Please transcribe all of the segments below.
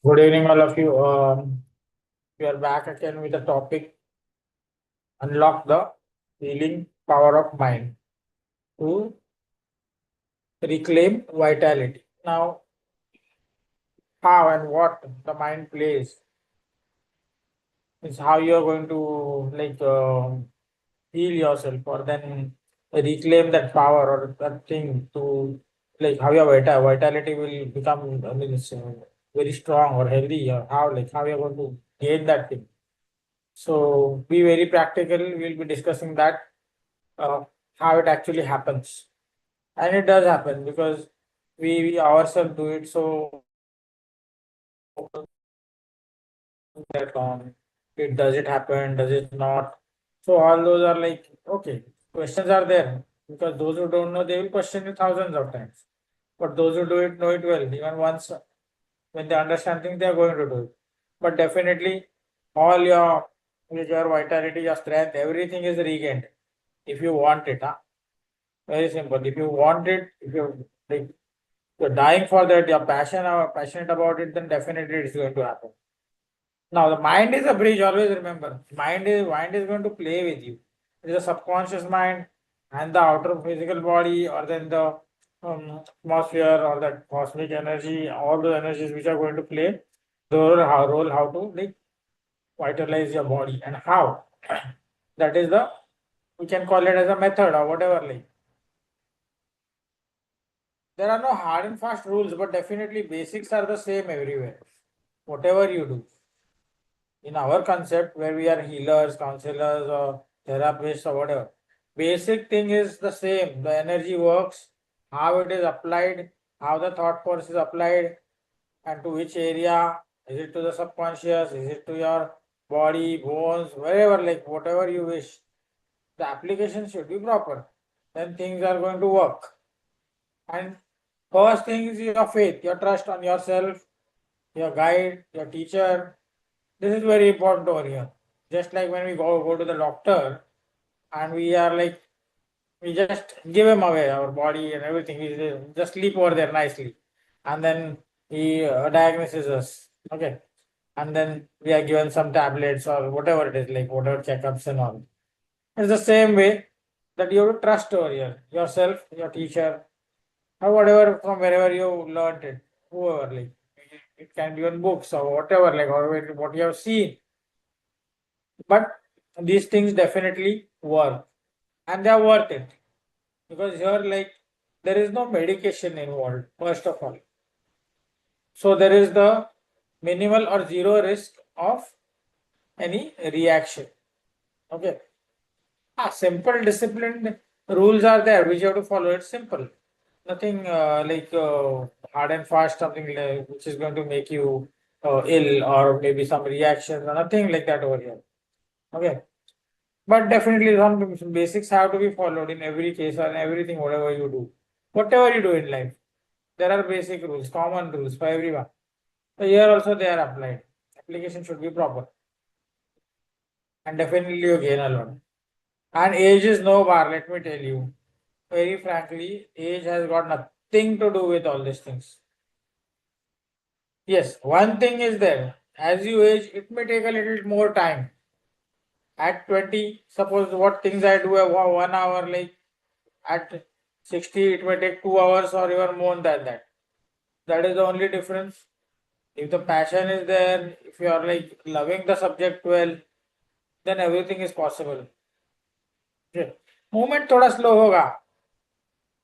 Good evening, all of you. We are back again with the topic unlock the healing power of mind to reclaim vitality. Now, how and what the mind plays is how you are going to heal yourself or then reclaim that power or that thing to how your vitality will become very strong or healthy or how you're going to gain that thing. So be very practical. We'll be discussing that uh, how it actually happens, and it does happen because we ourselves do it. So that it does it happen? Does it not? So all those are okay. Questions are there because those who don't know they will question it thousands of times. But those who do it know it well. Even once when they understand things, they are going to do it. But definitely, all your vitality, your strength, everything is regained if you want it. Huh? Very simple. If you want it, if you're dying for that, you're passionate about it, then definitely it's going to happen. Now the mind is a bridge. Always remember, mind is going to play with you. It is a subconscious mind and the outer physical body, or then the atmosphere or that cosmic energy, all the energies which are going to play the role how to vitalize your body and how. That is the we can call it as a method or whatever There are no hard and fast rules, but definitely basics are the same everywhere. Whatever you do. In our concept, where we are healers, counselors, or therapists, or whatever, basic thing is the same. The energy works, how it is applied, how the thought force is applied, and to which area. Is it to the subconscious? Is it to your body, bones, wherever, whatever you wish. The application should be proper. Then things are going to work. And first thing is your faith, your trust on yourself, your guide, your teacher. This is very important over here. Just like when we go to the doctor and we are we just give him away our body and everything. We just sleep over there nicely. And then he diagnoses us. Okay. And then we are given some tablets or whatever it is, whatever checkups and all. It's the same way that you have to trust over here. Yourself, your teacher, or whatever from wherever you learned it, whoever it can be on books or whatever, or what you have seen. But these things definitely work and they are worth it because here there is no medication involved, first of all. So there is the minimal or zero risk of any reaction. Okay. Simple disciplined rules are there which you have to follow. It's simple. Nothing hard and fast, something which is going to make you ill or maybe some reactions or nothing like that over here. Okay. But definitely some basics have to be followed in every case or in everything, whatever you do. Whatever you do in life, there are basic rules, common rules for everyone. So here also they are applied. Application should be proper. And definitely you gain a lot. And age is no bar, let me tell you. Very frankly, age has got nothing to do with all these things. Yes, one thing is there. As you age, it may take a little more time. At 20, suppose what things I do at 1 hour, at 60, it may take 2 hours or even more than that. That is the only difference. If the passion is there, if you are loving the subject well, then everything is possible. Okay. Movement thoda slow hoga.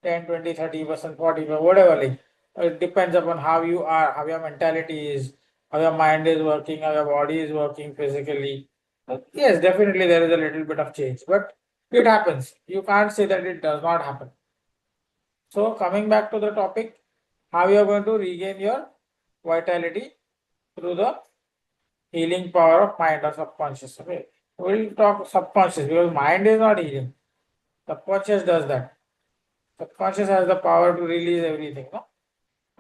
10, 20, 30%, 40%, whatever. It depends upon how you are, how your mentality is, how your mind is working, how your body is working physically. Yes, definitely there is a little bit of change, but it happens. You can't say that it does not happen. So coming back to the topic, how you are going to regain your vitality through the healing power of mind or subconscious. Okay, we'll talk subconscious because mind is not healing. Subconscious does that. Subconscious has the power to release everything. No?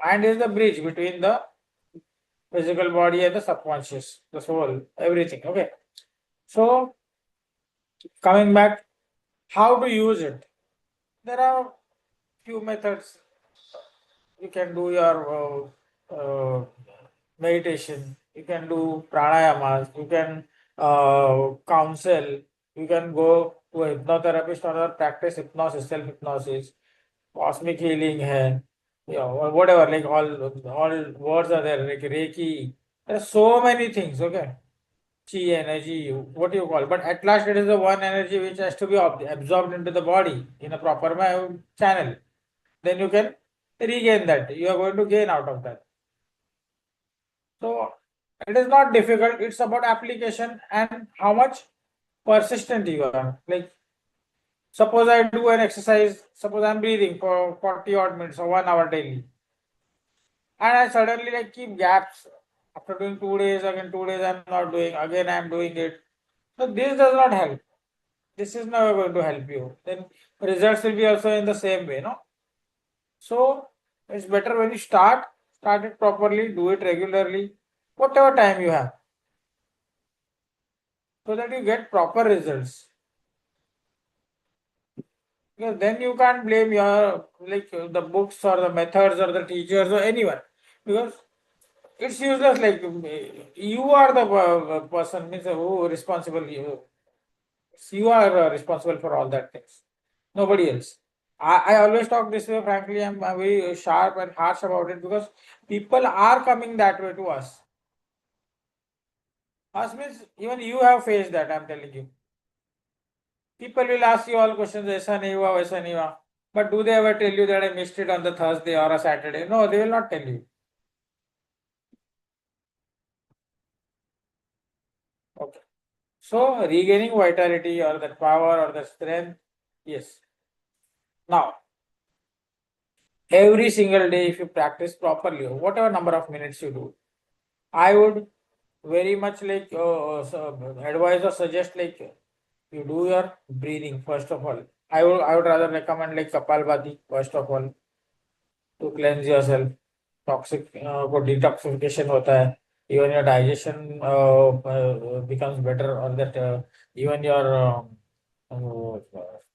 Mind is the bridge between the physical body and the subconscious, the soul, everything. Okay. So coming back, how to use it? There are few methods. You can do your meditation, you can do pranayamas, you can counsel, you can go to a hypnotherapist or practice hypnosis, self hypnosis, cosmic healing hai, or whatever, like all words are there, like Reiki. There are so many things, okay? Chi energy, what you call, but at last it is the one energy which has to be absorbed into the body in a proper channel. Then you can regain that. You are going to gain out of that. So it is not difficult. It's about application and how much persistent you are. Like suppose I do an exercise, suppose I'm breathing for 40 odd minutes or 1 hour daily, and I suddenly like keep gaps. After doing 2 days, again 2 days I'm not doing, again I'm doing it. So this does not help. This is never going to help you. Then results will be also in the same way, no? So it's better when you start it properly, do it regularly, whatever time you have, so that you get proper results. Because then you can't blame your the books or the methods or the teachers or anyone, because it's useless. Like you are the person means who responsible. You are responsible for all that things. Nobody else. I always talk this way. Frankly, I'm very sharp and harsh about it because people are coming that way to us. Us means even you have faced that. I'm telling you. People will ask you all questions. ऐसा नहीं हुआ, वैसा नहीं हुआ. But do they ever tell you that I missed it on the Thursday or a Saturday? No, they will not tell you. Okay. So regaining vitality or the power or the strength, yes. Now, every single day, if you practice properly, whatever number of minutes you do, I would very much advise or suggest you do your breathing first of all. I would rather recommend like Kapalbhati first of all to cleanse yourself. Toxic को detoxification होता है. Even your digestion becomes better, or that even your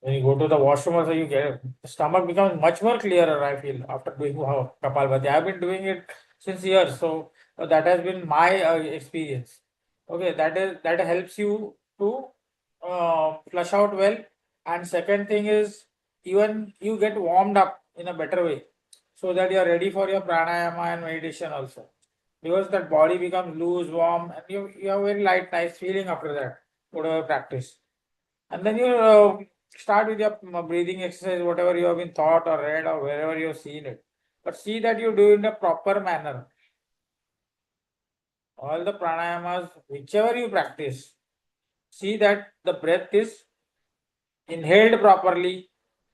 when you go to the washroom also you get the stomach becomes much more clearer. I feel after doing Kapalbhati. I've been doing it since years, so that has been my experience. Okay, that helps you to flush out well. And second thing is even you get warmed up in a better way, so that you are ready for your pranayama and meditation also, because that body becomes loose, warm, and you have very light, nice feeling after that, whatever practice. And then you start with your breathing exercise, whatever you have been taught or read or wherever you have seen it. But see that you do it in a proper manner. All the pranayamas, whichever you practice, see that the breath is inhaled properly,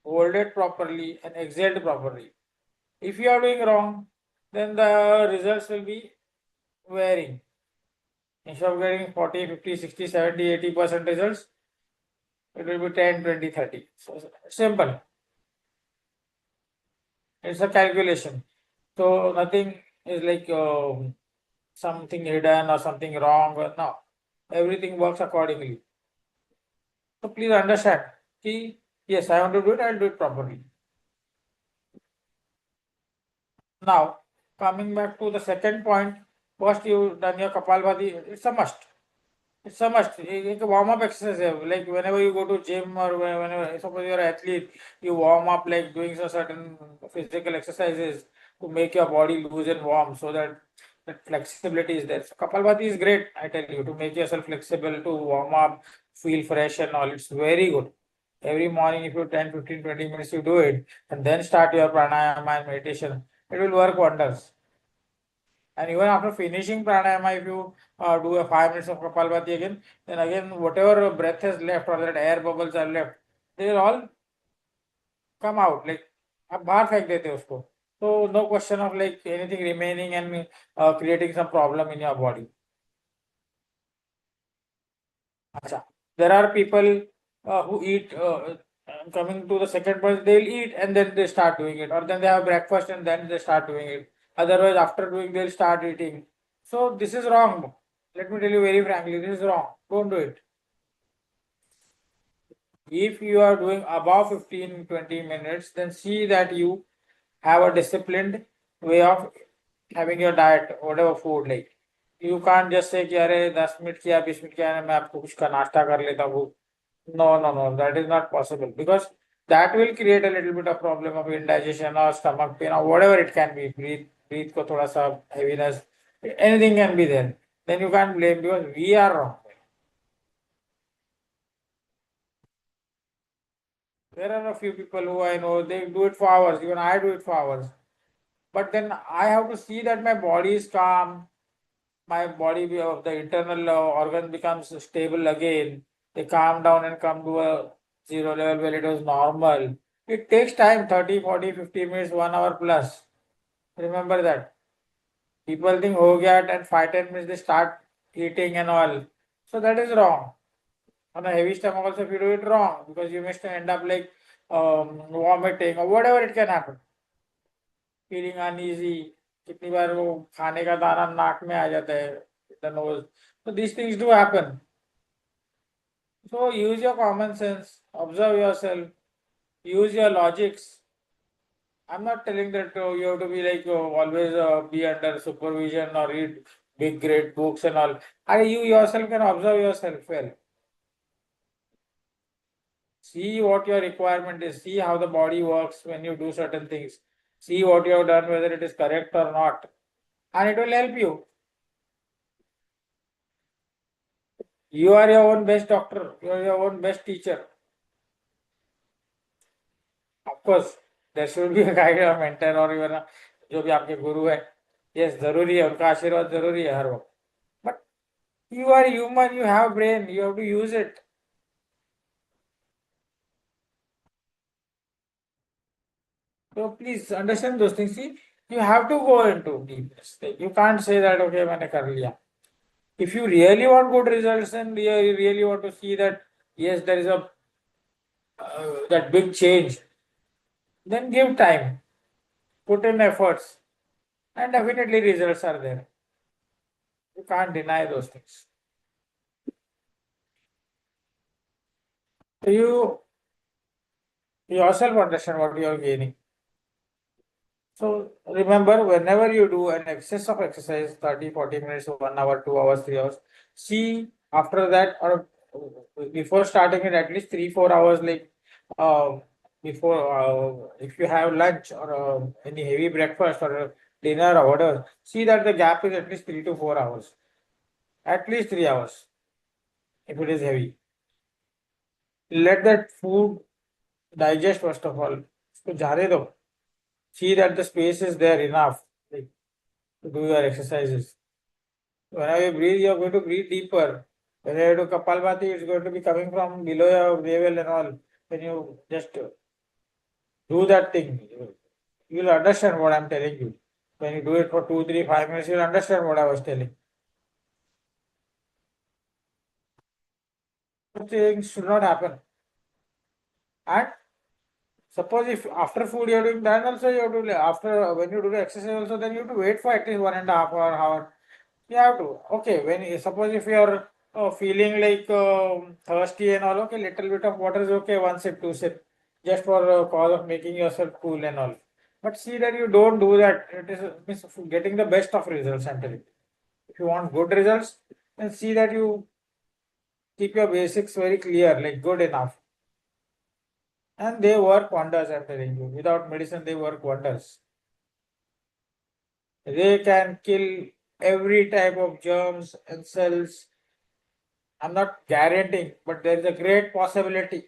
holded properly, and exhaled properly. If you are doing wrong, then the results will be varying. Instead of getting 40, 50, 60, 70, 80% results, it will be 10, 20, 30. So simple. It's a calculation. So nothing is like something hidden or something wrong. No, everything works accordingly. So please understand. Yes, I want to do it, I'll do it properly. Now, coming back to the second point, first you done your Kapalbhati, it's a must. It's a must. It's a warm up exercise. Like whenever you go to gym or whenever suppose you're an athlete, you warm up like doing some certain physical exercises to make your body loose and warm, so that that flexibility is there. So Kapalbhati is great, I tell you, to make yourself flexible, to warm up, feel fresh and all. It's very good. Every morning, if you 10, 15, 20 minutes you do it, and then start your pranayama and meditation, it will work wonders. And even after finishing pranayama, if you do a 5 minutes of Kapalbhati again, then again whatever breath is left or that air bubbles are left, they will all come out. Like आप बाहर फेंक देते हो उसको. So no question of like anything remaining and creating some problem in your body. Acha. There are people who eat. Coming to the second point, they'll eat and then they start doing it, or then they have breakfast and then they start doing it. Otherwise, after doing, they'll start eating. So this is wrong. Let me tell you very frankly, this is wrong. Don't do it. If you are doing above 15, 20 minutes, then see that you have a disciplined way of having your diet, whatever food like. You can't just say कि अरे 10 minute किया 20 minute किया मैं आपको कुछ का नाश्ता कर लेता हूँ. No, no, no, that is not possible because that will create a little bit of problem of indigestion or stomach pain or whatever it can be. Breathe को थोड़ा सा heaviness, anything can be there. Then you can't blame because we are wrong. There are a few people who I know, they do it for hours. Even I do it for hours. But then I have to see that my body is calm, my body of the internal organ becomes stable again. They calm down and come to a zero level where it was normal. It takes time 30, 40, 50 minutes, 1 hour plus. Remember that. People think ho gaya and 5, 10 minutes they start eating and all. So that is wrong. On a heavy stomach also if you do it wrong because you may end up like vomiting or whatever it can happen. Feeling uneasy. कितनी बार वो खाने का दाना नाक में आ जाता है, the nose. So these things do happen. So use your common sense, observe yourself, use your logics. I'm not telling that you have to be like always be under supervision or read big great books and all. And you yourself can observe yourself well. See what your requirement is. See how the body works when you do certain things. See what you have done, whether it is correct or not. And it will help you. You are your own best doctor. You are your own best teacher. Of course, there should be a guide or mentor or even जो भी आपके गुरु है. Yes, जरूरी है उनका आशीर्वाद जरूरी है हर वक्त. But you are human. You have brain. You have to use it. So please understand those things. See, you have to go into deepness. You can't say that okay मैंने कर लिया. If you really want good results and you really want to see that yes there is a that big change, then give time, put in efforts, and definitely results are there. You can't deny those things. So you yourself understand what you are gaining. So remember, whenever you do an excess of exercise, 30, 40 minutes, 1 hour, 2 hours, 3 hours, see after that or before starting it at least 3, 4 hours, like uh, before if you have lunch or any heavy breakfast or dinner or whatever, see that the gap is at least 3 to 4 hours, at least 3 hours if it is heavy. Let that food digest first of all. उसको जाने दो. See that the space is there enough like, to do your exercises. Whenever you breathe, you are going to breathe deeper. When you do Kapalbhati, it's going to be coming from below your navel and all. When you just do that thing, you will understand what I'm telling you. When you do it for 2, 3, 5 minutes, you'll understand what I was telling. Those things should not happen. And suppose if after food you're doing that also you have to after when you do the exercise also then you have to wait for at least 1.5 hour. You have to. Okay, when suppose if you are feeling like thirsty and all, okay, little bit of water is okay, 1 sip, 2 sip, just for cause of making yourself cool and all. But see that you don't do that. It is means getting the best of results. I'm telling you. If you want good results, then see that you keep your basics very clear, like good enough, and they work wonders. I'm telling you. Without medicine, they work wonders. They can kill every type of germs and cells. I'm not guaranteeing, but there is a great possibility.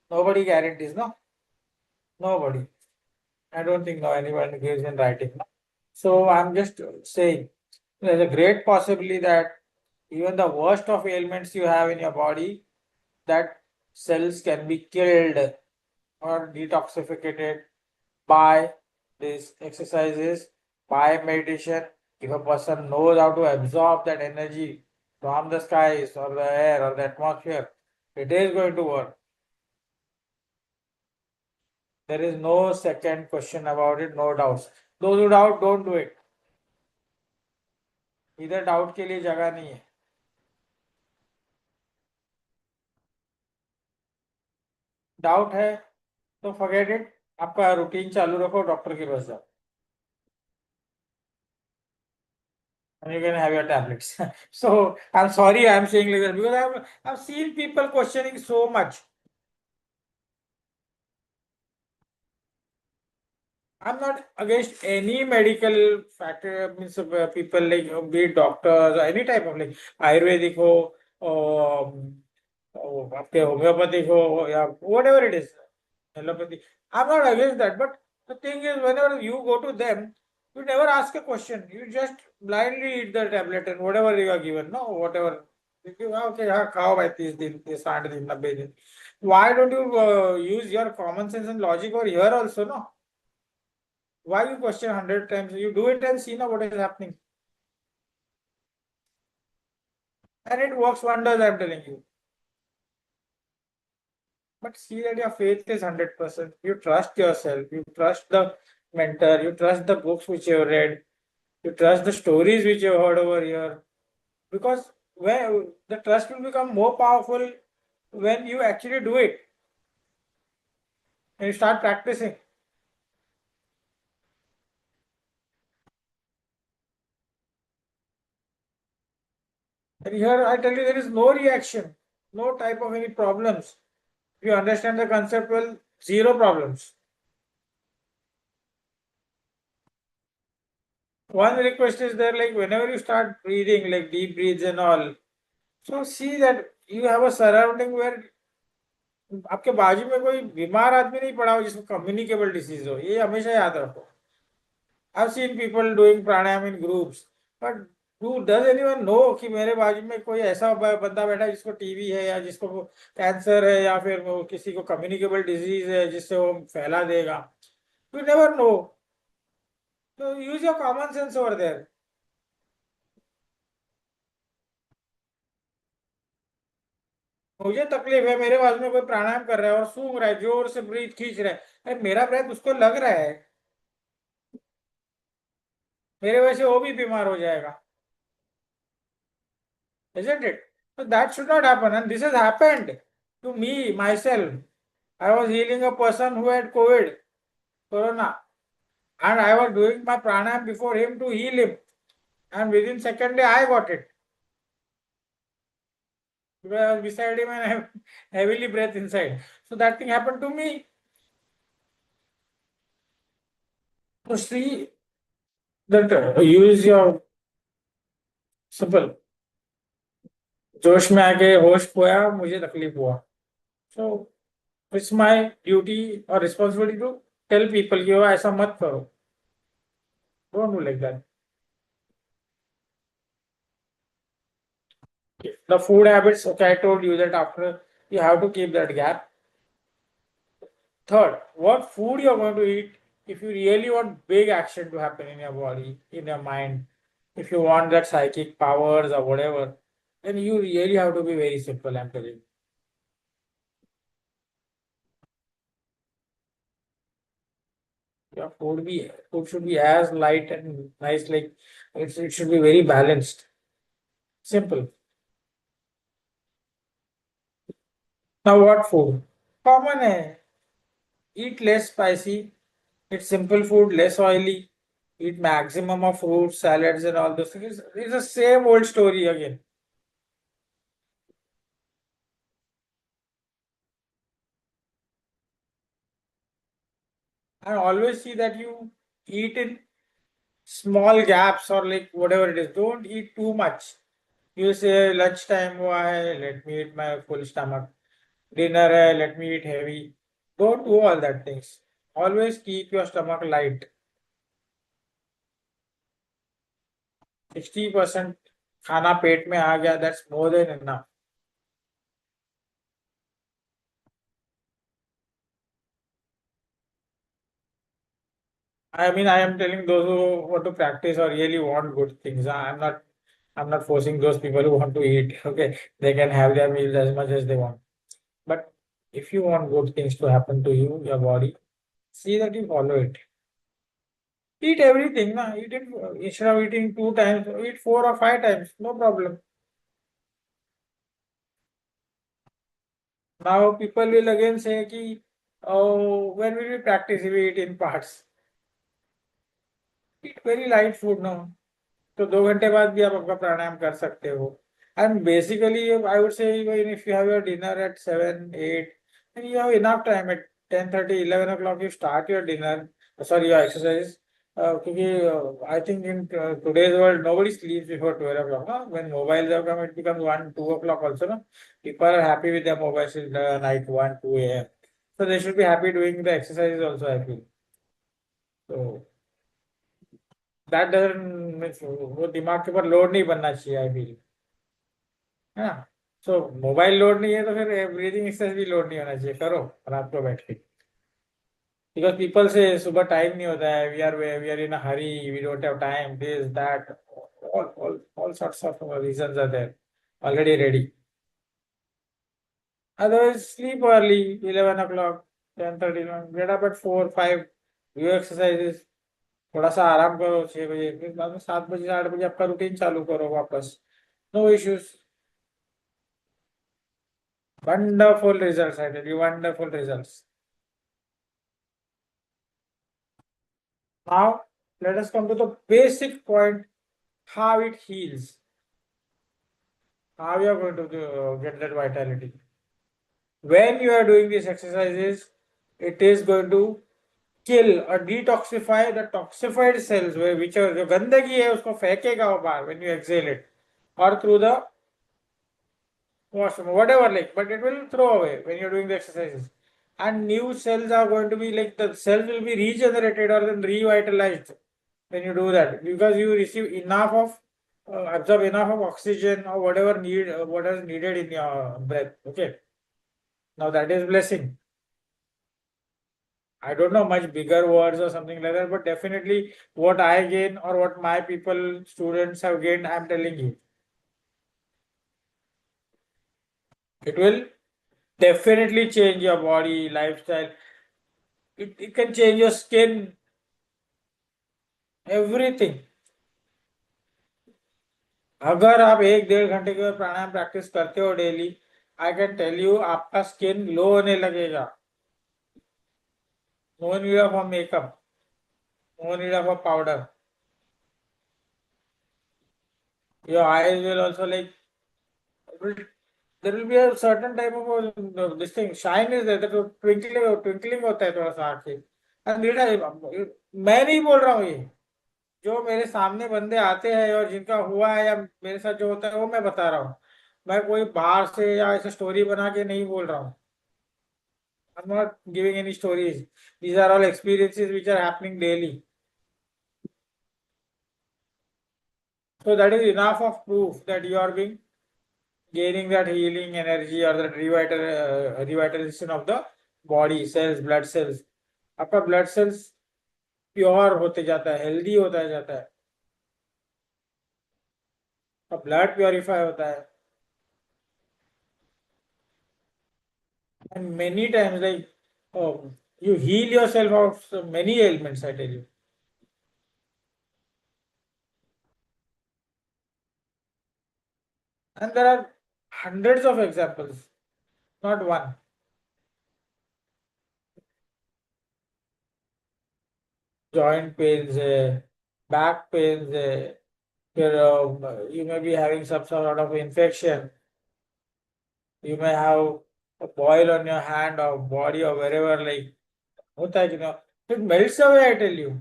Nobody guarantees, no? Nobody. I don't think no anyone gives in writing. No? So I'm just saying there's a great possibility that even the worst of ailments you have in your body, that cells can be killed or detoxified by these exercises, by meditation. If a person knows how to absorb that energy from the skies or the air or the atmosphere, it is going to work. There is no second question about it, no doubts. Those who doubt, don't do it. इधर doubt के लिए जगह नहीं है. Doubt है तो forget it. आपका routine चालू रखो, डॉक्टर के पास जाओ. and you can have your tablets. So I'm sorry I'm saying like that because I've seen people questioning so much. I'm not against any medical factor, means people like be it doctors or any type of like Ayurvedic ho, आपके homeopathic ho, yeah, whatever it is, allopathy. I'm not against that, but the thing is, whenever you go to them, you never ask a question. You just blindly eat the tablet and whatever you are given, no, whatever. Okay, हाँ खाओ भाई 30 दिन, 60 दिन, 90 दिन. Why don't you use your common sense and logic over here also, no? Why you question 100 times? You do it and see now what is happening. And it works wonders, I'm telling you. But see that your faith is 100%. You trust yourself. You trust the mentor. You trust the books which you have read. You trust the stories which you have heard over here. Because when the trust will become more powerful when you actually do it and you start practicing. And here I tell you there is no reaction, no type of any problems. If you understand the concept well, zero problems. One request is there, like whenever you start breathing, like deep breaths and all, so see that you have a surrounding where आपके बाजू में कोई बीमार आदमी नहीं पड़ा हो जिसको कम्युनिकेबल डिसीज हो, ये हमेशा याद रखो. I've seen people doing pranayam in groups, but does anyone know कि मेरे बाजू में कोई ऐसा बंदा बैठा है जिसको टीबी है या जिसको कैंसर है या फिर वो किसी को कम्युनिकेबल डिजीज है जिससे वो फैला देगा. You never know. So use your common sense over there. मुझे तकलीफ है, मेरे बाजू में कोई प्राणायाम कर रहा है और सूंघ रहा है, जोर से ब्रीथ खींच रहा है, अरे मेरा ब्रेथ उसको लग रहा है, मेरे वजह से वो भी बीमार हो जाएगा. Isn't it? So that should not happen, and this has happened to me myself. I was healing a person who had COVID, corona, and I was doing my pranayam before him to heal him, and within second day I got it because I was beside him and I heavily breath inside. So that thing happened to me. So see that use your simple. जोश में आके होश खोया, मुझे तकलीफ हुआ. So it's my duty और responsibility to tell people कि वो ऐसा मत करो. Don't do like that. The food habits, okay, I told you that after you have to keep that gap. Third, what food you're going to eat if you really want big action to happen in your body, in your mind, if you want that psychic powers or whatever, then you really have to be very simple, I'm telling you. Your food should be as light and nice, like it should be very balanced. Simple. Now what food? Common hai. Eat less spicy. Eat simple food, less oily. Eat maximum of fruits, salads, and all those things. It's the same old story again. I always see that you eat in small gaps or like whatever it is. Don't eat too much. You say lunchtime, why? Let me eat my full stomach. Dinner, let me eat heavy. Don't do all that things. Always keep your stomach light. 60% खाना पेट में आ गया, that's more than enough. I mean, I am telling those who want to practice or really want good things. I'm not forcing those people who want to eat. Okay, they can have their meals as much as they want. But if you want good things to happen to you, your body, see that you follow it. Eat everything, na. Eat it instead of eating 2 times, eat 4 or 5 times, no problem. Now people will again say ki, oh, when will we practice if we eat in parts? Eat very light food now. तो 2 घंटे बाद भी आप आपका प्राणायाम कर सकते हो. And basically I would say if you have your dinner eight 7 8 and you have enough time at 10:30 11 o'clock you start your dinner, sorry your exercise. क्योंकि I think in today's world nobody sleeps before 12 o'clock. No? When mobiles have come, it becomes 1 2 o'clock also. No? People are happy with their mobiles till the night 1 2 a.m. So they should be happy doing the exercises also, I feel. So that doesn't means वो दिमाग के ऊपर load नहीं बनना चाहिए, I feel, है ना. सो mobile load नहीं है तो फिर ब्रीदिंग एक्सरसाइज भी लोड नहीं होना चाहिए, करो रात को बैठ के. बिकॉज पीपल से सुबह टाइम नहीं होता है, we are in a hurry, we don't have time, this that, all sorts of reasons are there already ready. Otherwise sleep early, 11 o'clock, 10:30, get up at 4 5, do exercises. थोड़ा सा आराम करो 6 बजे, फिर बाद में 7 बजे 8 बजे आपका रूटीन चालू करो वापस. No issues. Wonderful results, I tell you, wonderful results. Now, let us come to the basic point, how it heals. How you are going to get that vitality. When you are doing these exercises, it is going to kill or detoxify the toxified cells, which are जो गंदगी है उसको फेंकेगा वो बाहर when you exhale it, or through the washroom, whatever, like, but it will throw away when you're doing the exercises. And new cells are going to be like the cells will be regenerated or then revitalized when you do that, because you receive enough of absorb enough of oxygen or what is needed in your breath. Okay, now that is blessing. I don't know much bigger words or something like that, but definitely what I gain or what my people, students have gained, I'm telling you, it will definitely change your body, lifestyle. It can change your skin, everything. अगर आप 1 1.5 घंटे के प्राणायाम practice करते हो daily, I can tell you आपका skin glow होने लगेगा. No need of makeup, no need of powder. Your eyes will also like, there will be a certain type of this thing, shine is there, तो twinkling होता है थोड़ा सा आंखें. And मैं नहीं बोल रहा हूँ ये, जो मेरे सामने बंदे आते हैं और जिनका हुआ है या मेरे साथ जो होता है वो मैं बता रहा हूँ. मैं कोई बाहर से या ऐसे स्टोरी बना के नहीं बोल रहा हूँ. I'm not giving any stories. These are all experiences which are happening daily. So that is enough of proof that you are being gaining that healing energy or that revitalization of the body cells, blood cells. आपका blood cells pure होते जाता है, healthy होता जाता है, blood purify होता है. And many times, like, oh, you heal yourself of so many ailments, I tell you. And there are hundreds of examples, not one. Joint pains है, back pains है, फिर you may be having some sort of infection. You may have a boil on your hand or body or wherever, like, होता है कि ना, it melts away, I tell you.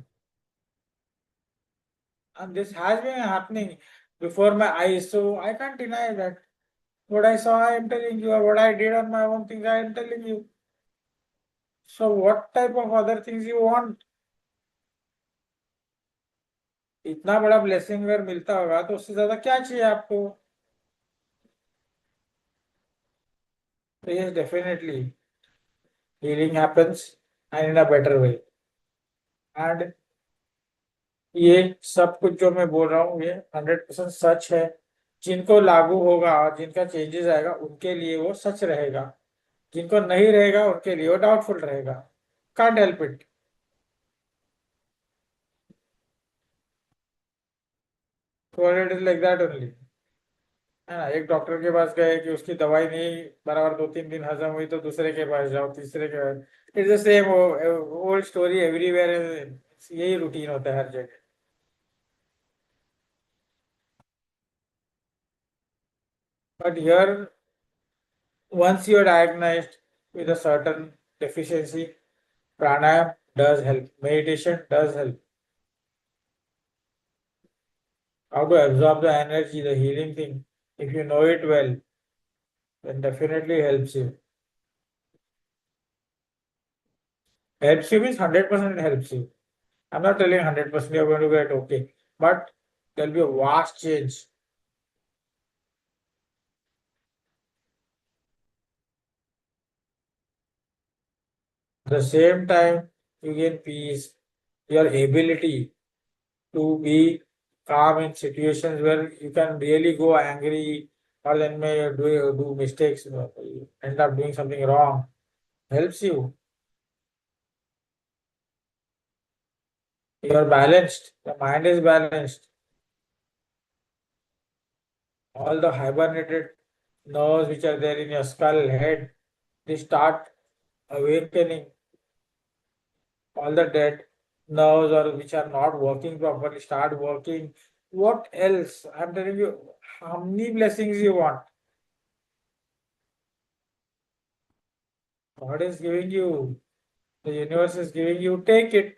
And this has been happening before my eyes, so I can't deny that. What I saw, I am telling you, or what I did on my own things, I am telling you. So what type of other things you want? इतना बड़ा blessing अगर मिलता होगा तो उससे ज्यादा क्या चाहिए आपको? So yes, definitely healing happens and in a better way. And ये सब कुछ जो मैं बोल रहा हूँ ये 100% सच है. जिनको लागू होगा और जिनका चेंजेस आएगा उनके लिए वो सच रहेगा, जिनको नहीं रहेगा उनके लिए वो डाउटफुल रहेगा. Can't help it. So it is like that only. है ना, एक डॉक्टर के पास गए कि उसकी दवाई नहीं बराबर 2 3 दिन हजम हुई तो दूसरे के पास जाओ, तीसरे के पास. It's the same old story everywhere. यही रूटीन होता है हर जगह. But here, once you are diagnosed with a certain deficiency, pranayam does help, meditation does help. How to absorb the energy, the healing thing, if you know it well, then definitely helps you. Helps you means 100% helps you. I'm not telling 100% you're going to get okay, but there'll be a vast change. At the same time, you gain peace, your ability to be calm in situations where you can really go angry or then may do mistakes, end up doing something wrong. Helps you. You're balanced. The mind is balanced. All the hibernated nerves which are there in your skull, head, they start awakening. All the dead nerves or which are not working properly start working. What else? I'm telling you, how many blessings you want? God is giving you, the universe is giving you, take it.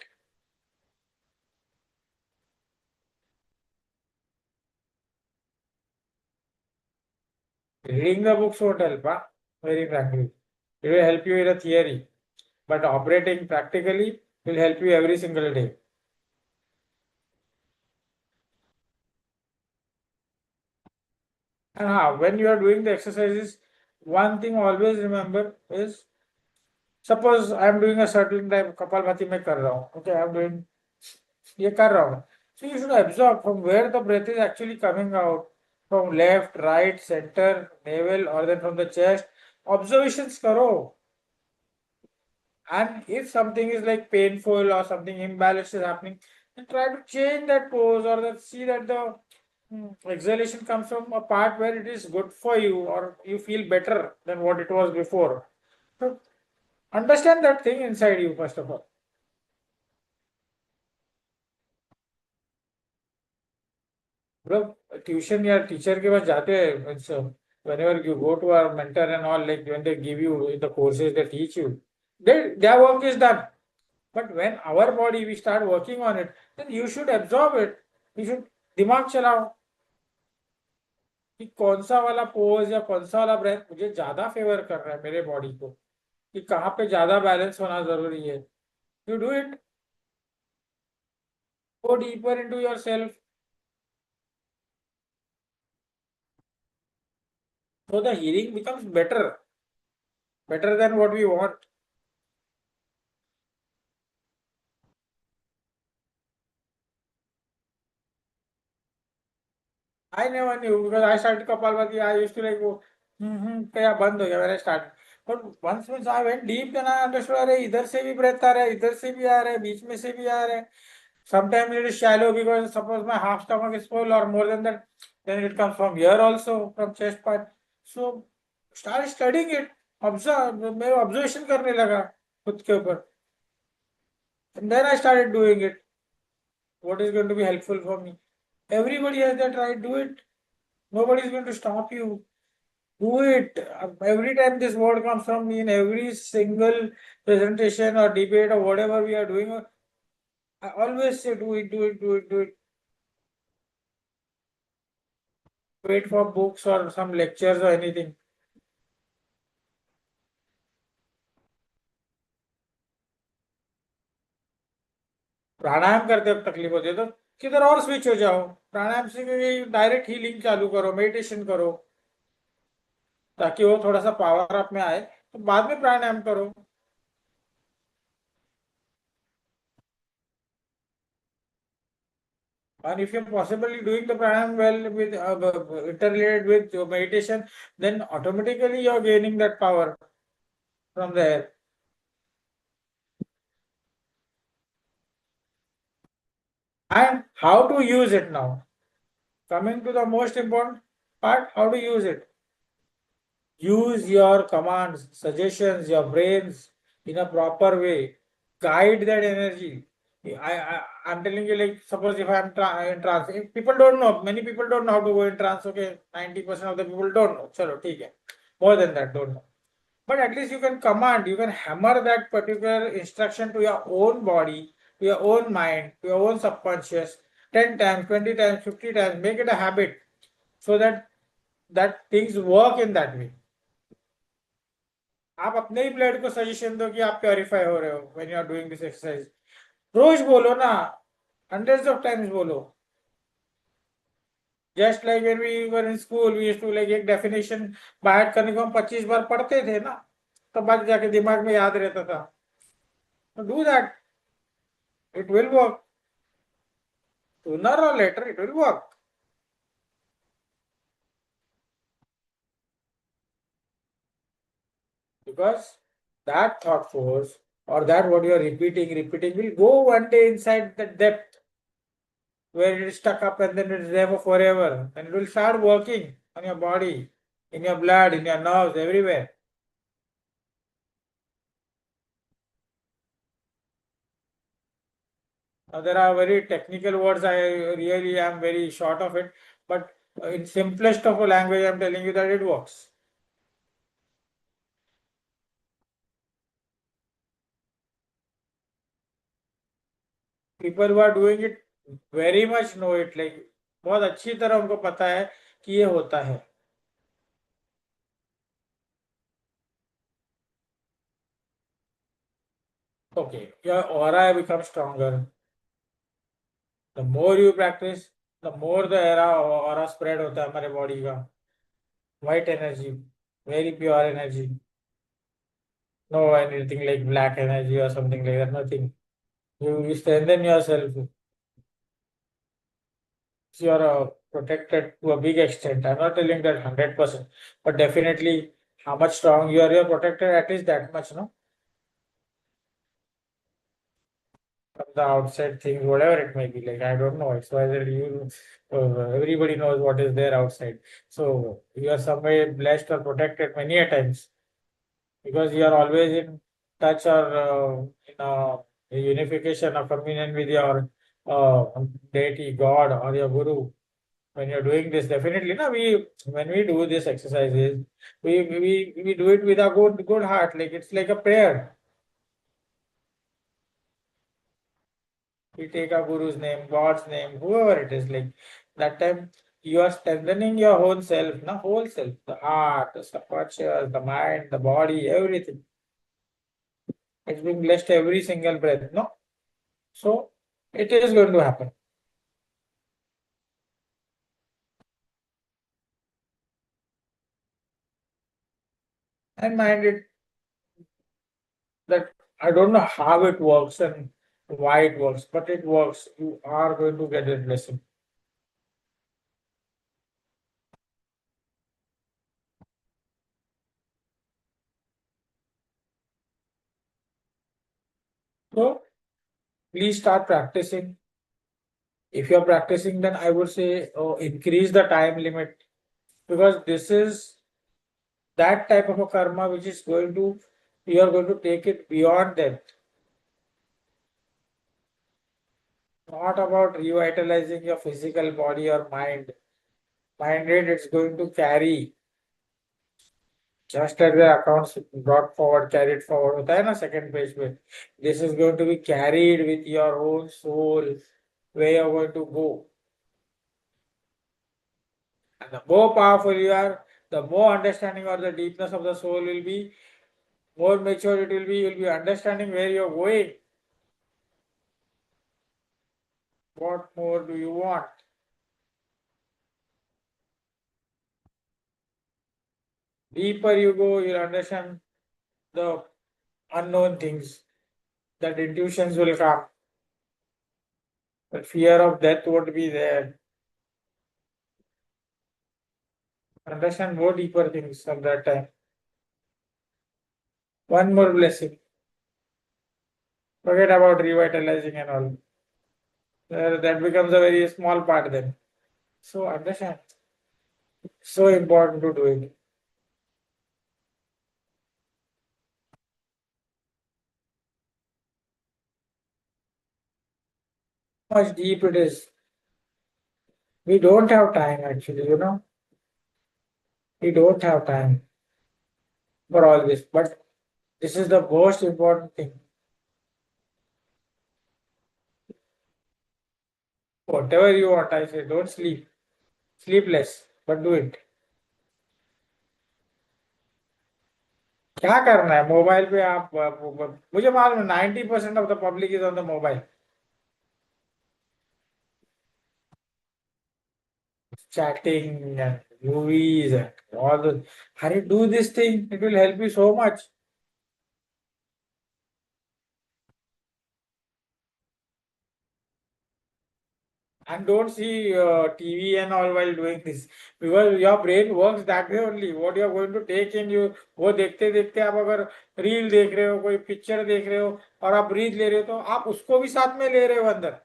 Reading the books won't help, huh? Very frankly. It will help you in a theory, but operating practically will help you every single day. And when you are doing the exercises, one thing always remember is, suppose I am doing a certain type Kapalbhati में कर रहा हूँ, okay, I am doing ये कर रहा हूँ. So you should absorb from where the breath is actually coming out, from left, right, center, navel, or then from the chest. Observations करो. And if something is like painful or something imbalanced is happening, then try to change that pose or that see that the exhalation comes from a part where it is good for you or you feel better than what it was before. So understand that thing inside you first of all. Bro, tuition या teacher के पास जाते हैं. It's, whenever you go to a mentor and all, like when they give you the courses they teach you, their work is done. But when our body we start working on it, then you should absorb it. You should दिमाग चलाओ कि कौन सा वाला pose या कौन सा वाला ब्रेथ मुझे ज्यादा फेवर कर रहा है मेरे बॉडी को, कि कहाँ पे ज्यादा बैलेंस होना जरूरी है. You do it. Go deeper into yourself so the healing becomes better than what we want. I never knew because I started Kapalbhati. I used to like go, क्या बंद हो गया मैंने start. But once I went deep, then I understood. अरे इधर से भी breath आ रहा है, इधर से भी आ रहा है, बीच में से भी आ रहा है. Sometimes it is shallow because suppose my half stomach is full or more than that, then it comes from here also, from chest part. So start studying it. Observe. मैं observation करने लगा खुद के ऊपर. And then I started doing it. What is going to be helpful for me? Everybody has that right. Do it. Nobody is going to stop you. Do it. Every time this word comes from me in every single presentation or debate or whatever we are doing, I always say do it, do it, do it, do it. Wait for books or some lectures or anything. प्राणायाम करते वक्त तकलीफ होती है तो किधर और switch हो जाओ. प्राणायाम से डायरेक्ट हीलिंग चालू करो, मेडिटेशन करो, ताकि वो थोड़ा सा पावर अप में आए तो बाद में प्राणायाम करो. And if you're possibly doing the pranayam well with interrelated with your meditation, then automatically you're gaining that power from there. And how to use it now? Coming to the most important part, how to use it? Use your commands, suggestions, your brains in a proper way. Guide that energy. I'm telling you, like, suppose if I'm in trance, if people don't know, many people don't know how to go in trance. Okay, 90% of the people don't know. Chalo, theek hai. More than that, don't know. But at least you can command, you can hammer that particular instruction to your own body, to your own mind, to your own subconscious, 10 times, 20 times, 50 times, make it a habit so that things work in that way. आप अपने ही blood को suggestion दो कि आप purify हो रहे हो when you are doing this exercise. रोज बोलो ना, हंड्रेड्स ऑफ टाइम्स बोलो. Just like when we were in school we used to like एक डेफिनेशन बाहर करने को हम 25 बार पढ़ते थे ना, तब बाद जाके दिमाग में याद रहता था. तो do that, it will work. Sooner or later it will work, because that thought force or that what you are repeating will go one day inside the depth where it is stuck up and then it is there for forever, and it will start working on your body, in your blood, in your nerves, everywhere. Now there are very technical words, I really am very short of it, but in simplest of a language I'm telling you that it works. People who are doing it very much know it, like बहुत अच्छी तरह उनको पता है कि ये होता है. Okay, your aura becomes stronger. The more you practice, the more the aura spread होता है हमारे बॉडी का. White energy, very pure energy. No anything like black energy or something like that. Nothing. You strengthen yourself. You are protected to a big extent. I'm not telling that 100%, but definitely how much strong you are protected at least that much, no? From the outside things, whatever it may be. Like I don't know. It's whether you everybody knows what is there outside. So you are somewhere blessed or protected many a times because you are always in touch or in a unification or communion with your uh, deity, God, or your guru. When you're doing this, definitely, no, we when we do this exercises, we do it with a good heart. Like it's like a prayer. We take our guru's name, God's name, whoever it is, like that time you are strengthening your whole self, no whole self, the heart, the subconscious, the mind, the body, everything. It's being blessed every single breath, no? So it is going to happen. And mind it that I don't know how it works and why it works, but it works. You are going to get that blessing. So please start practicing. If you're practicing, then I would say increase the time limit, because this is that type of a karma which is going to, you are going to take it beyond that. Not about revitalizing your physical body or mind. Mind it, it's going to carry just as the accounts brought forward, carried forward. होता है ना second page पे. This is going to be carried with your own soul where you're going to go. And the more powerful you are, the more understanding or the deepness of the soul will be, more mature it will be. You'll be understanding where you're going. What more do you want? Deeper you go, you'll understand the unknown things. That intuitions will come. The fear of death won't be there. Understand more deeper things at that time. One more blessing. Forget about revitalizing and all. That becomes a very small part then. So understand. So important to do it. Much deep it is. We don't have time actually, We don't have time for all this. But this is the most important thing. Whatever you want, I say, don't sleep. Sleep less, but do it. क्या करना है mobile पे आप मुझे मालूम है 90% of the public is on the mobile chatting and movies and all the. How you do this thing? It will help you so much. And don't see TV and all while doing this because your brain works that way only. What you are going to take in you वो देखते देखते आप अगर reel देख रहे हो कोई picture देख रहे हो और आप ब्रीथ ले रहे हो तो आप उसको भी साथ में ले रहे हो अंदर.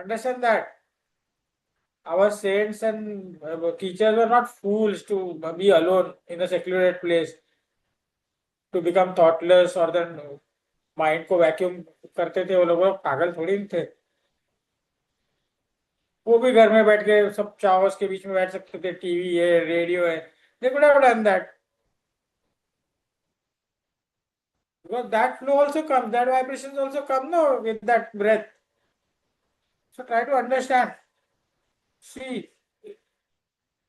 Understand that our saints and teachers were not fools to be alone in a secluded place to become thoughtless or then mind को वैक्यूम करते थे वो लोग पागल थोड़ी थे. वो भी घर में बैठ के सब चावस के बीच में बैठ सकते थे टीवी है रेडियो है they could have done that because that flow also comes that vibrations also come no with that breath. So try to understand. See,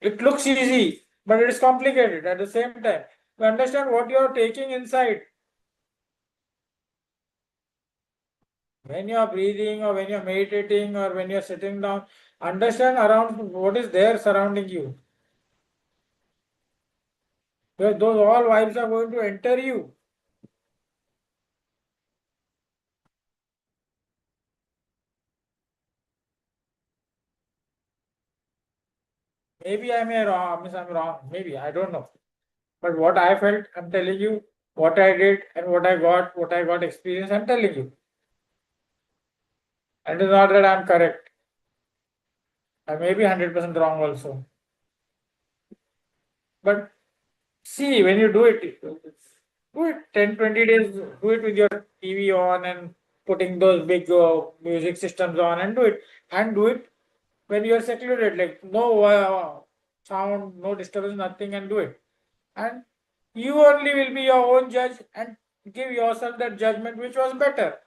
it looks easy but it is complicated at the same time. To understand what you are taking inside when you are breathing or when you are meditating or when you are sitting down, understand around what is there surrounding you because those all vibes are going to enter you. Maybe I may wrong, means I'm wrong. Maybe I don't know. But what I felt, I'm telling you. What I did and what I got experience, I'm telling you. And it's not that I'm correct. I may be 100% wrong also. But see, when you do it 10, 20 days, do it with your TV on and putting those big music systems on and do it. And do it when you're secluded, like no sound, no disturbance, nothing, and do it. And you only will be your own judge and give yourself that judgment which was better.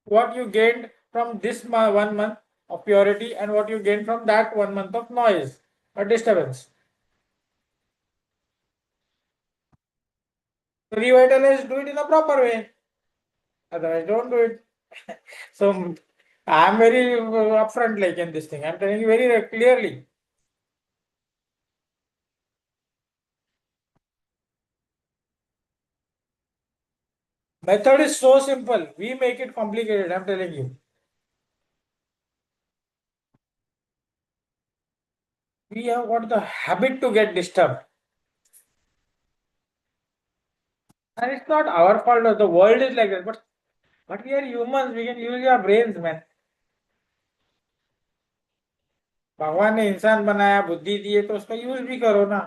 What you gained from this 1 month of purity and what you gained from that 1 month of noise or disturbance. Revitalize, do it in a proper way. Otherwise, don't do it. So I'm very upfront like in this thing. I'm telling you very clearly. Method is so simple. We make it complicated. I'm telling you. We have got the habit to get disturbed. And it's not our fault. The world is like that. But we are humans. We can use our brains, man. भगवान ने इंसान बनाया बुद्धि दी है तो उसका use भी करो ना.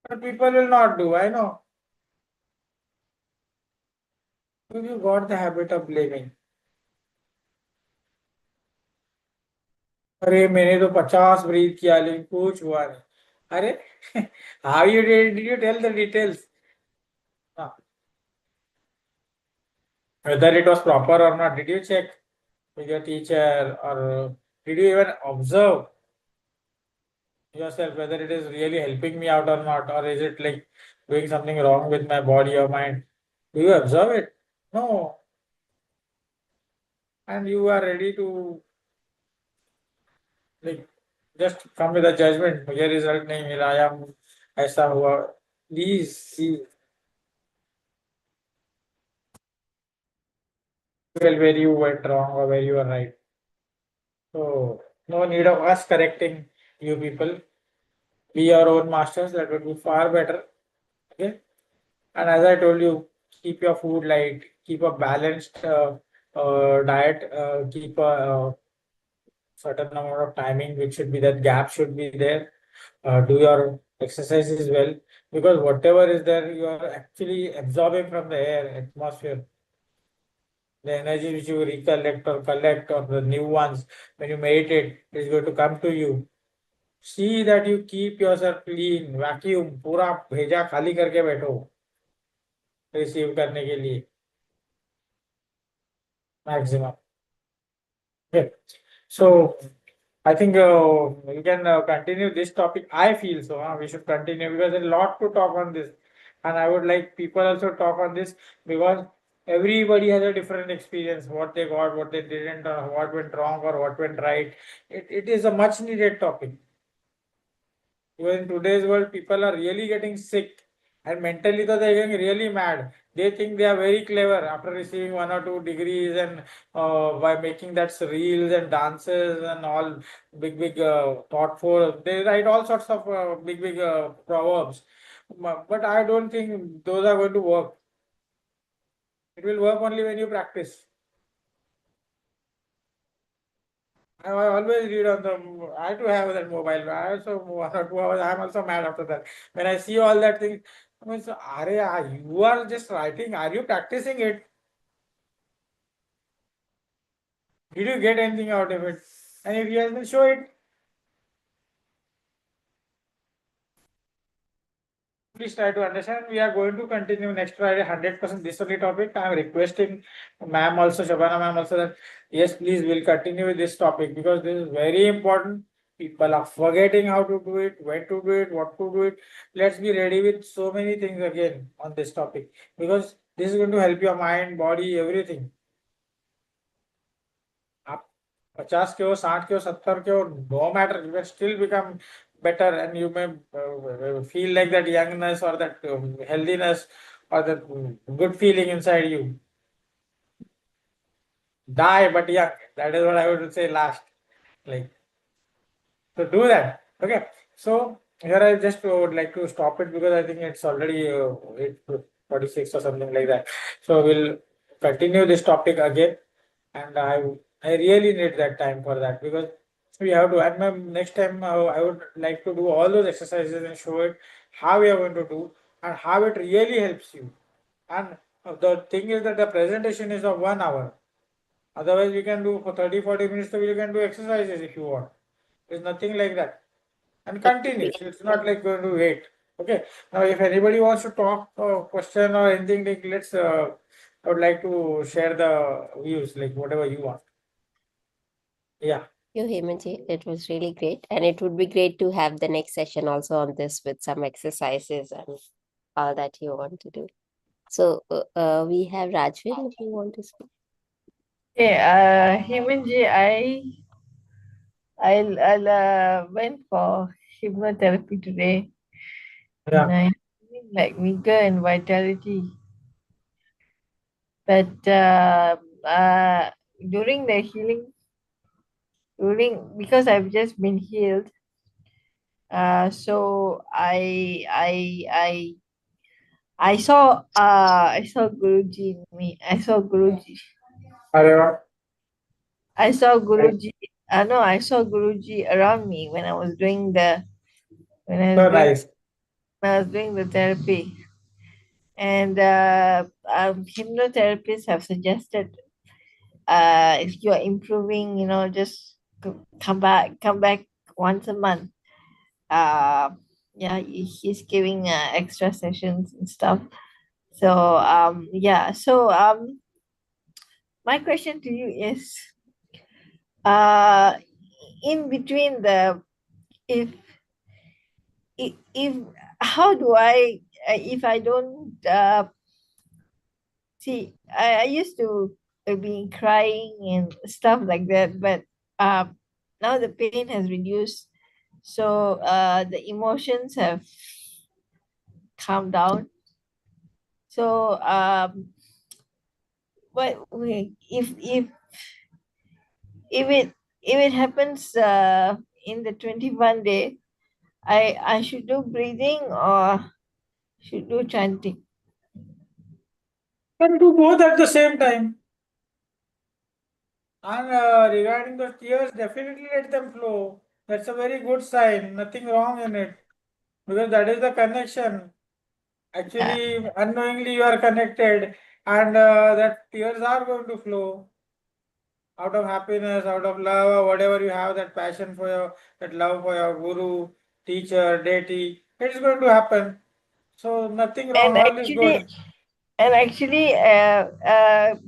But people will not do. I know. You got the habit of blaming. अरे मैंने तो 50 ब्रीथ किया लेकिन कुछ हुआ नहीं. अरे how you did you tell the details? Whether it was proper or not, did you check with your teacher or did you even observe yourself whether it is really helping me out or not, or is it like doing something wrong with my body or mind? Do you observe it? No. And you are ready to like just come with a judgment. मुझे result नहीं मिला या ऐसा हुआ. Please see well where you went wrong or where you are right. So no need of us correcting you people. Be your own masters. That would be far better. Okay. And as I told you, keep your food light, keep a balanced diet, keep a certain amount of timing, which should be that gap should be there. Do your exercises well. because whatever is there, you are actually absorbing from the air, atmosphere. The energy which you recollect or collect, or the new ones when you meditate, is going to come to you. See that you keep yourself clean, vacuum, पूरा भेजा खाली करके बैठो receive करने के लिए maximum. Okay. So I think we can continue this topic. I feel so. We should continue because there's a lot to talk on this, and I would like people also talk on this because everybody has a different experience. What they got, what they didn't, or what went wrong, or what went right. It is a much needed topic. Even in today's world, people are really getting sick, and mentally, though they're getting really mad. They think they are very clever after receiving 1 or 2 degrees, and by making that reels and dances and all big thoughtful. They write all sorts of big proverbs, but I don't think those are going to work. It will work only when you practice. I always read on the. I do have that mobile. I also 1 or 2 hours. I'm also mad after that. When I see all that thing, I mean, so, you are just writing. Are you practicing it? Did you get anything out of it? And if yes, then show it. Please try to understand. We are going to continue next Friday, 100% this only topic. I am requesting ma'am also, Shabana ma'am also, that yes, please, we'll continue with this topic because this is very important. People are forgetting how to do it, when to do it, what to do it. Let's be ready with so many things again on this topic because this is going to help your mind, body, everything. आप 50 के हो, 60 के हो, 70 के हो, no matter, you can still become better, and you may feel like that youngness or that healthiness or that good feeling inside you. Die but young. That is what I would say last. Like, to do that. Okay. So here I just would like to stop it because I think it's already 8:46 or something like that. So we'll continue this topic again, and I really need that time for that because we have to. And next time I would like to do all those exercises and show it how we are going to do and how it really helps you. And the thing is that the presentation is of 1 hour. Otherwise, we can do for 30, 40 minutes. So we can do exercises if you want. There's nothing like that. And continuous. It's not like going to wait. Okay. Now, if anybody wants to talk or question or anything, like let's. I would like to share the views, like whatever you want. Yeah. You, Hemant, it was really great. And it would be great to have the next session also on this with some exercises and all that you want to do. So we have Rajvin, if you want to speak. Okay, Hemant I went for hypnotherapy today, and Yeah. I feel like vigor and vitality. But during the healing, during because I've just been healed, so I saw Guruji in me. Areva. I saw Guruji. No, I saw Guruji around me when I was doing the when I was So doing nice. when I was doing the therapy. And hypnotherapists have suggested if you're improving, just come back once a month. Uh, yeah, he's giving extra sessions and stuff. So yeah. So my question to you is, uh, in between the if if how do I if I don't see, I used to be crying and stuff like that, but now the pain has reduced. So the emotions have calmed down. So if it if it happens in the 21 day, I should do breathing or should do chanting. Can do both at the same time. And regarding the tears, definitely let them flow. That's a very good sign. Nothing wrong in it because that is the connection. Actually, unknowingly you are connected, and that tears are going to flow out of happiness, out of love, or whatever you have, that passion for your, that love for your guru, teacher, deity. It is going to happen. So nothing wrong. and All is actually good. and actually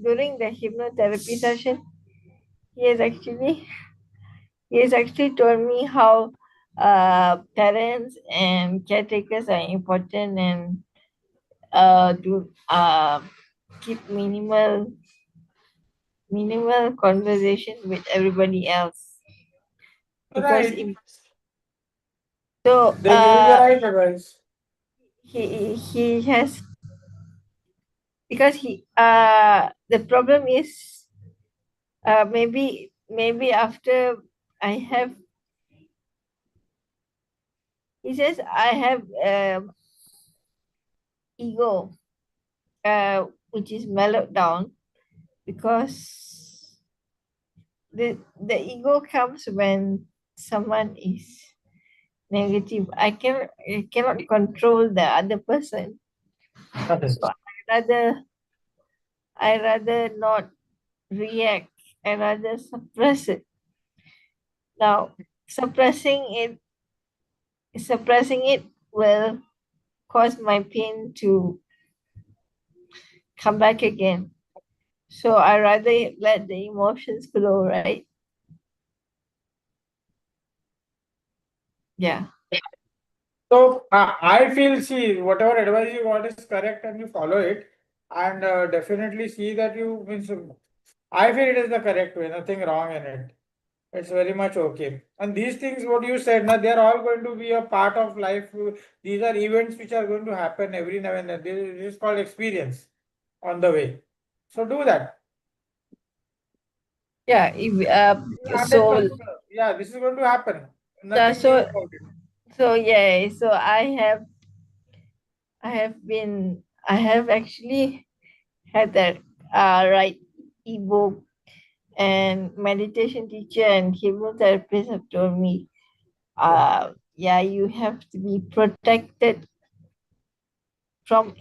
during the hypnotherapy session, he has actually he has actually told me how parents and caretakers are important, and to keep minimal conversation with everybody else, because Right. if so They give you the right advice. he has, because he the problem is, maybe after I have, he says I have ego, which is mellowed down, because the ego comes when someone is negative. I cannot control the other person, so Correct. I rather not react. I rather suppress it. Now, suppressing suppressing it will cause my pain to come back again. So I rather let the emotions flow, right? Yeah. So I feel, see, whatever advice you got is correct and you follow it, and definitely see that you means. I feel it is the correct way. Nothing wrong in it. It's very much okay. And these things, what you said, now they are all going to be a part of life. These are events which are going to happen every now and then. This is called experience on the way. So do that. Yeah. If, Hundred so percent. Yeah, this is going to happen. so Nothing new so about it. so yeah. So I have actually had that right ebook, and meditation teacher and hypnotherapist have told me, Yeah. yeah, you have to be protected from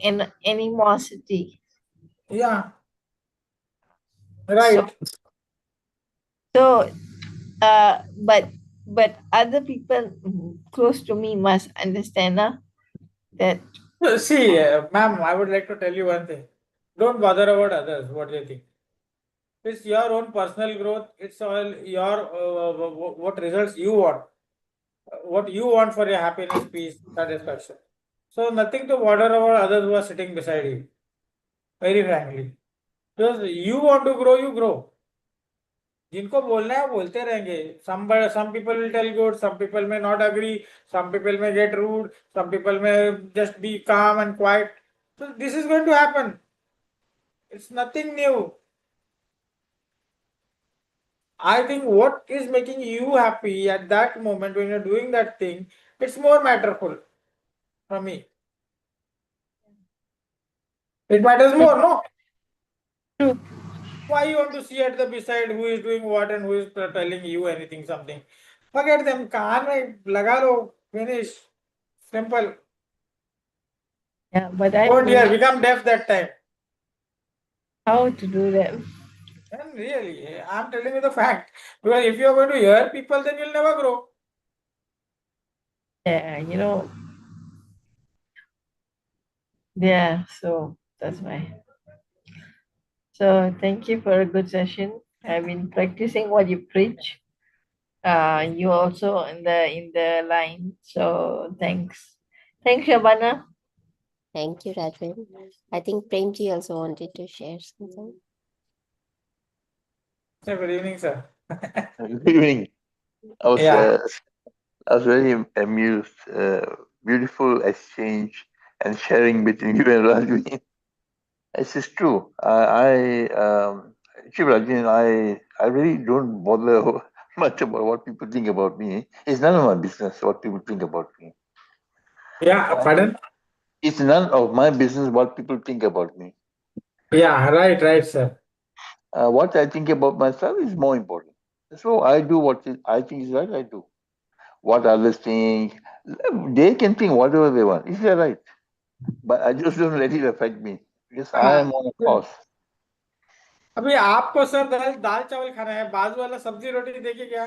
animosity. Yeah. So Right. so but other people close to me must understand that. See, ma'am, I would like to tell you one thing. Don't bother about others, what they think. It's your own personal growth. It's all your what results you want, what you want for your happiness, peace, satisfaction. So nothing to bother about others who are sitting beside you. Very frankly, because you want to grow, you grow. जिनको बोलना है वो बोलते रहेंगे. Some people will tell good, some people may not agree, some people may get rude, some people may just be calm and quiet. So this is going to happen. It's nothing new. I think what is making you happy at that moment when you're doing that thing, it's more matterful for me. It matters more, no? True. Why you want to see at the beside who is doing what and who is telling you anything, something? Forget them. कान में लगा लो. Finish. Simple. Yeah, but I'm Oh dear, learning become deaf that time. how to do that. And really, I'm telling you the fact. Because if you're going to hear people, then you'll never grow. Yeah, yeah, so that's why. So thank you for a good session. I've been practicing what you preach. You also in the line. So thanks, Shabana. Thank you, Rajvin. I think Premji also wanted to share something. Say good evening, sir. Good evening. I was Yeah. uh, I was very amused. Beautiful exchange and sharing between you and Rajvi. This is true. Actually, Rajvi, I really don't bother much about what people think about me. It's none of my business what people think about me. Yeah, Right? pardon? It's none of my business what people think about me. Yeah, right, sir. What I think about myself is more important. So I do I think is right. I do. What others think, they can think whatever they want. Is that right? but I just don't let it affect me because I हाँ, am on a course. अभी आपको sir दाल दाल चावल खाना है, बाजू वाला सब्जी रोटी देके क्या,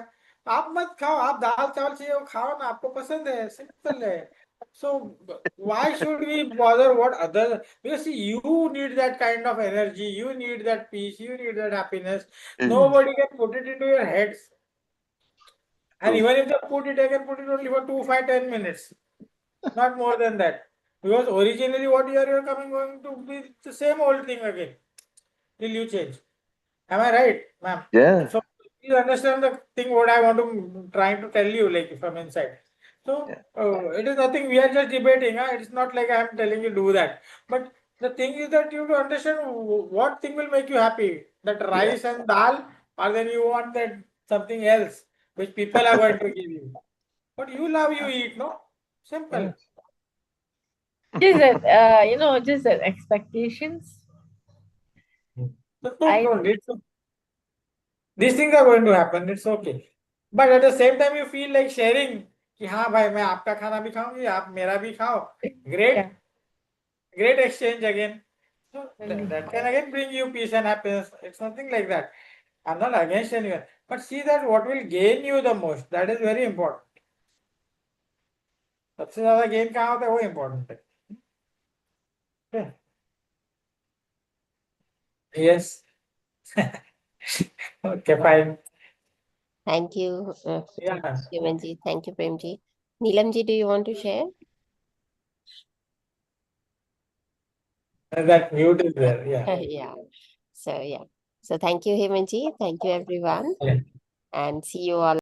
आप मत खाओ, आप दाल चावल चाहिए वो खाओ ना, आपको पसंद है, सिंपल है. So why should we bother what other? Because see, you need that kind of energy, you need that peace, you need that happiness. Nobody can put it into your heads. And True. even if they put it, they can put it only for 2, 5, 10 minutes, not more than that. Because originally, what you're coming going to be the same old thing again till you change. Am I right, ma'am? Yeah. So please understand the thing what I want to trying to tell you, like from inside. So Yeah. it is nothing. We are just debating. Huh? It's not like I am telling you do that. But the thing is that you have to understand what thing will make you happy. That Yeah. rice and dal, or then you want that something else which people are going to give you. What you love, you eat. No, Yeah. simple. Just that, just that expectations. So I don't. These things are going to happen. It's okay. But at the same time, you feel like sharing. कि हाँ भाई मैं आपका खाना भी खाऊंगी आप मेरा भी खाओ. yeah. Great, great exchange again. So Mm. that can again bring you peace and happiness. It's nothing like that. I'm not against anyone. But see that what will gain you the most. That is very important. सबसे ज्यादा gain कहाँ होता है वो important है. Okay. Yes. Okay, fine. Thank you, Yeah. Hemantji. Thank you, Premji. Neelamji, do you want to share? That mute is there. Yeah. Yeah. So, yeah. So, thank you, Hemantji. Thank you, everyone. Yeah. And see you all